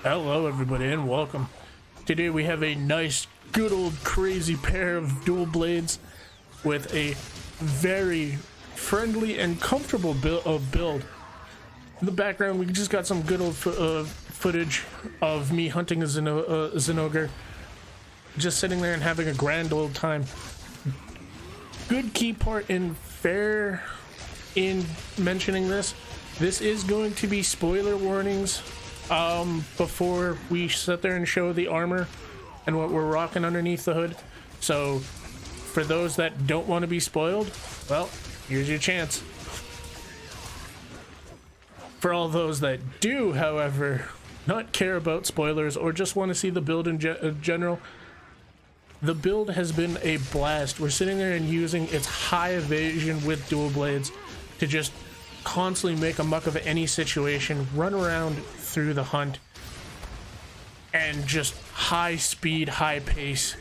Hello everybody and welcome. Today we have a nice good old crazy pair of dual blades with a very friendly and comfortable build. In the background we just got some good old footage of me hunting a Zenogre, just sitting there and having a grand old time. Good key part in mentioning this is going to be spoiler warnings before we sit there and show the armor and what we're rocking underneath the hood. So for those that don't want to be spoiled, well, here's your chance. For all those that do, however, not care about spoilers or just want to see the build in general, the build has been a blast. We're sitting there and using its high evasion with dual blades to just constantly make a muck of any situation, run around through the hunt, and just high speed, high pace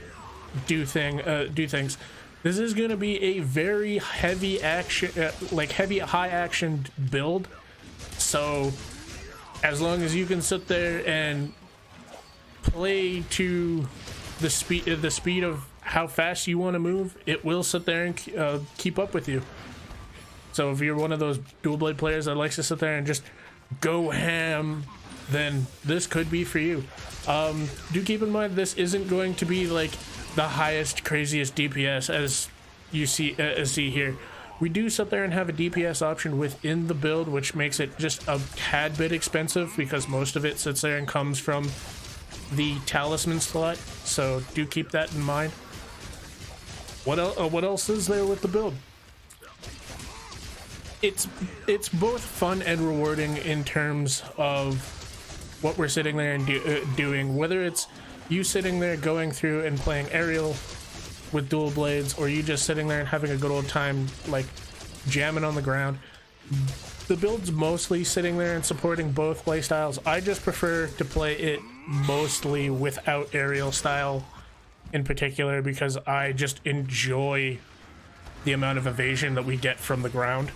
do things. This is going to be a very heavy action, high action build. So as long as you can sit there and play to the speed of how fast you want to move, it will sit there and keep up with you. So if you're one of those dual blade players that likes to sit there and just go ham, then this could be for you. Do keep in mind this isn't going to be like the highest, craziest DPS as you see here. We do sit there and have a DPS option within the build, which makes it just a tad bit expensive because most of it sits there and comes from the talisman slot. So do keep that in mind. What else is there with the build? It's both fun and rewarding in terms of what we're sitting there and doing, whether it's you sitting there going through and playing aerial with dual blades, or you just sitting there and having a good old time like jamming on the ground. The build's mostly sitting there and supporting both playstyles. I just prefer to play it mostly without aerial style in particular because I just enjoy the amount of evasion that we get from the ground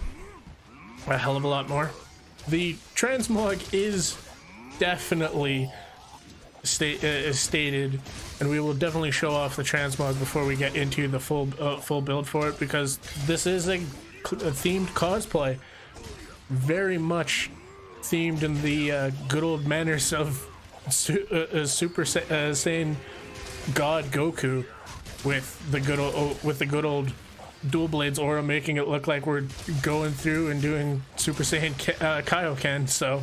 a hell of a lot more. The Transmog is definitely stated, and we will definitely show off the Transmog before we get into the full build for it, because this is a themed cosplay, very much themed in the good old manners of Super Saiyan God Goku, with the good old dual blades aura, making it look like we're going through and doing Super Saiyan Kaioken. So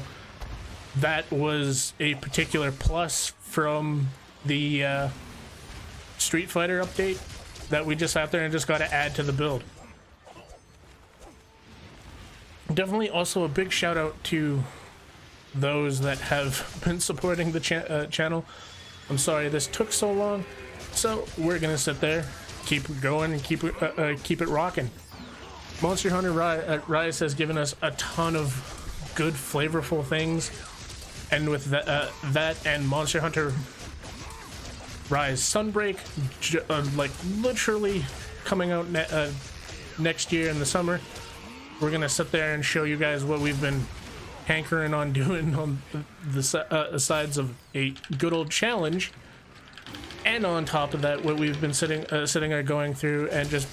that was a particular plus from the Street Fighter update that we just sat there and just got to add to the build. Definitely also a big shout out to those that have been supporting the channel. I'm sorry this took so long, so we're gonna sit there, keep it going, and keep it rocking. Monster Hunter Rise has given us a ton of good flavorful things, and with that and Monster Hunter Rise Sunbreak, like literally coming out next year in the summer, we're gonna sit there and show you guys what we've been hankering on doing on the sides of a good old challenge, and on top of that what we've been sitting there going through and just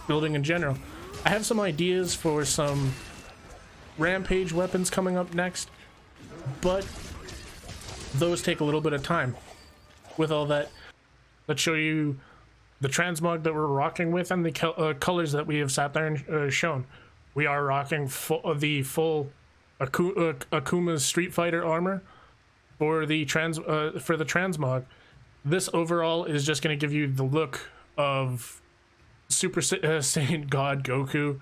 building in general. I have some ideas for some rampage weapons coming up next, but those take a little bit of time. With all that, let's show you the transmog that we're rocking with and the colors that we have sat there and shown. We are rocking the full Akuma's Street Fighter armor for the transmog. This overall is just going to give you the look of Super Saiyan God Goku.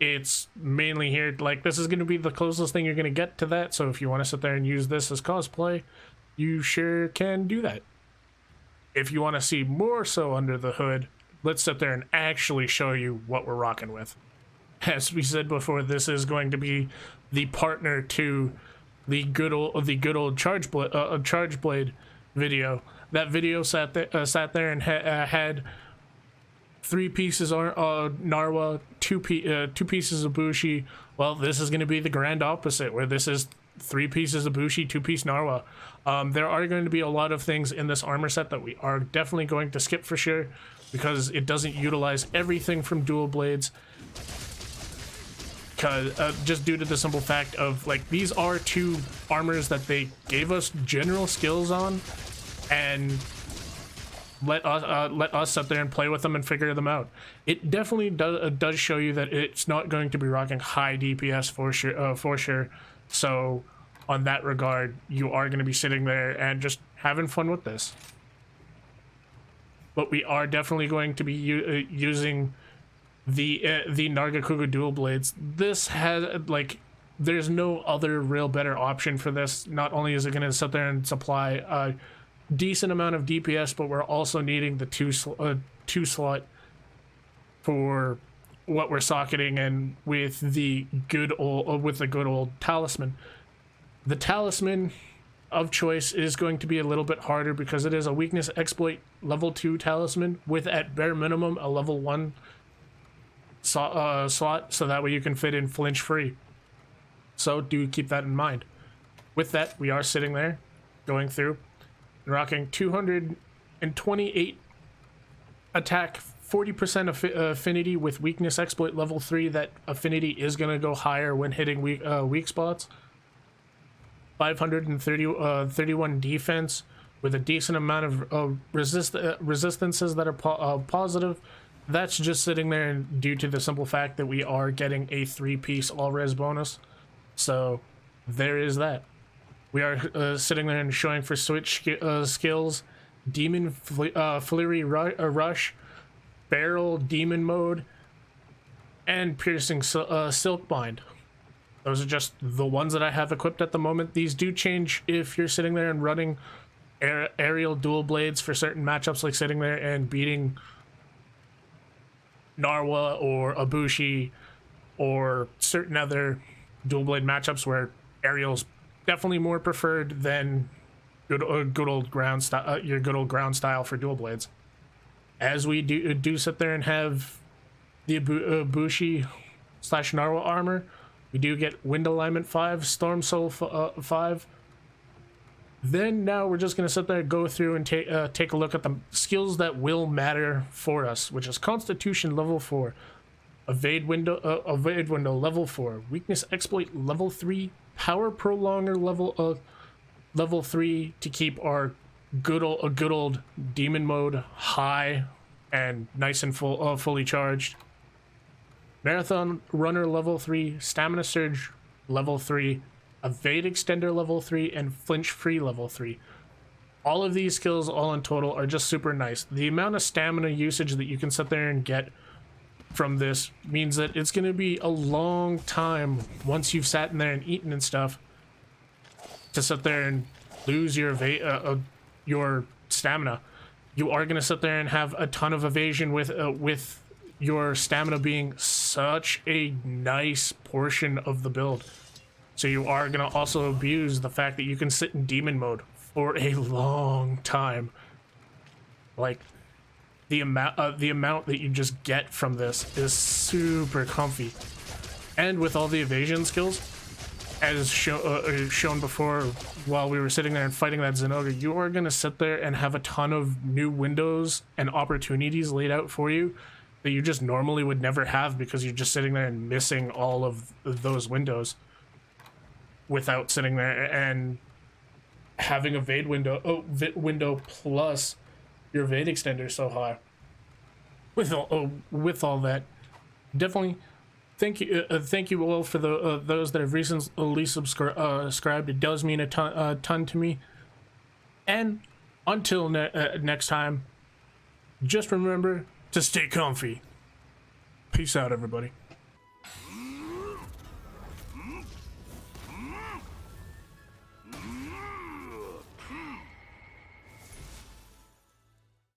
It's mainly here, like, this is going to be the closest thing you're going to get to that, so if you want to sit there and use this as cosplay, you sure can do that. If you want to see more so under the hood, let's sit there and actually show you what we're rocking with. As we said before, this is going to be the partner to the good old Charge Blade video. That video sat there and had 3 pieces Narwa, two pieces of Ibushi. Well, this is going to be the grand opposite, where this is 3 pieces of Ibushi, 2-piece Narwa. There are going to be a lot of things in this armor set that we are definitely going to skip for sure, because it doesn't utilize everything from dual blades. Just due to the simple fact of, like, these are 2 armors that they gave us general skills on, and let us sit there and play with them and figure them out. It definitely does show you that it's not going to be rocking high DPS for sure. So on that regard, you are going to be sitting there and just having fun with this. But we are definitely going to be using the Nargacuga dual blades. This has, like, there's no other real better option for this. Not only is it going to sit there and supply a decent amount of DPS, but we're also needing the two slot for what we're socketing, and with the good old talisman. The talisman of choice is going to be a little bit harder because it is a weakness exploit level 2 talisman with, at bare minimum, a level 1 slot, so that way you can fit in flinch free. So do keep that in mind. With that, we are sitting there going through and rocking 228 attack, 40% affinity with weakness exploit level 3. That affinity is going to go higher when hitting weak spots. 531 defense with a decent amount of resistances that are positive. That's just sitting there due to the simple fact that we are getting a 3-piece all-res bonus. So there is that. We are sitting there and showing for switch skills, Demon Flurry Rush, Barrel Demon Mode, and Piercing Silk Bind. Those are just the ones that I have equipped at the moment. These do change if you're sitting there and running aerial dual blades for certain matchups, like sitting there and beating Narwa or Ibushi, or certain other dual blade matchups where aerial's definitely more preferred than good old ground style, your good old ground style for dual blades. As we do sit there and have the Ibushi / Narwa armor, we do get Wind Alignment 5, Storm Soul 5. Then now we're just going to sit there and go through and take a look at the skills that will matter for us, which is Constitution level 4, Evade Window level 4, Weakness Exploit level 3, Power Prolonger level 3 to keep our good old Demon Mode high and nice and fully charged. Marathon Runner level 3, Stamina Surge level 3, Evade Extender level 3, and Flinch Free level 3. All of these skills, all in total, are just super nice. The amount of stamina usage that you can sit there and get from this means that it's going to be a long time once you've sat in there and eaten and stuff to sit there and lose your stamina. You are going to sit there and have a ton of evasion with your stamina being such a nice portion of the build. So you are going to also abuse the fact that you can sit in demon mode for a long time. Like, the amount that you just get from this is super comfy. And with all the evasion skills, as shown before while we were sitting there and fighting that Zenogre, you are going to sit there and have a ton of new windows and opportunities laid out for you that you just normally would never have, because you're just sitting there and missing all of those windows without sitting there and having evade window plus your evade extender so high. With all that, definitely thank you all for those that have recently subscribed. It does mean a ton to me. And until next time, just remember to stay comfy. Peace out, everybody.